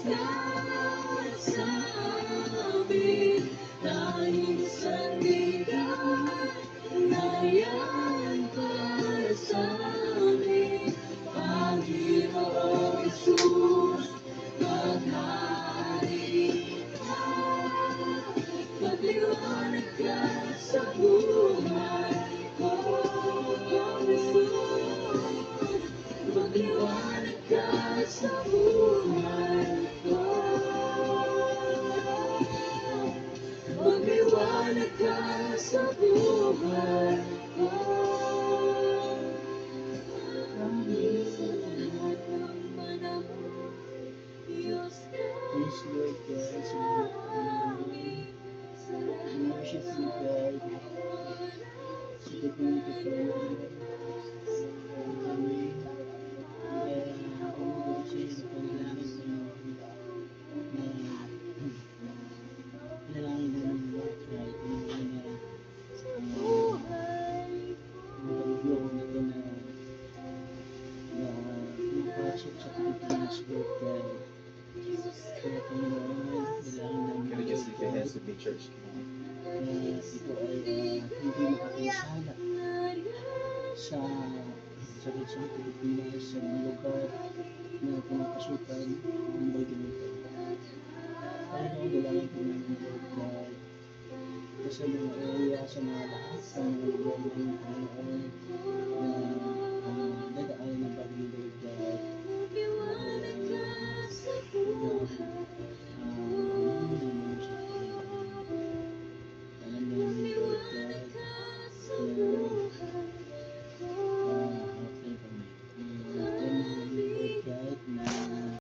ka sa amin, tanging sandigan na yan para sa amin. Panginoong Isus, maghari ka, magliwanag ka sa buhay ko. Panginoong Isus, magliwanag ka sa buhay ko. Magliwanag ka sa buhay ko. Maraming salamat ng panahon, Diyos ka Yes, Lord God, sa amin, sa lahat worship you, God. Sa pagpunta ko, Lord. Amen. Kaya ako sa iyo na panalangin ko, Lord, na panalangin namin lahat kahit ano na mabaluglo ko nito na pumapasok sa Pilipinas, Lord God. Kaya Panginoon, nilangin namin, Can we just Lord lift your God, hands to big church? na ito ay hindi makapinsala sa sakit sa Pilipinas, sa mga lugar na pinapasukan ng bagyo nito. Panginoon, dalangin ko namin, Lord God, sa mga area, sa mga lahat ng mga lugar ng Panginoon, na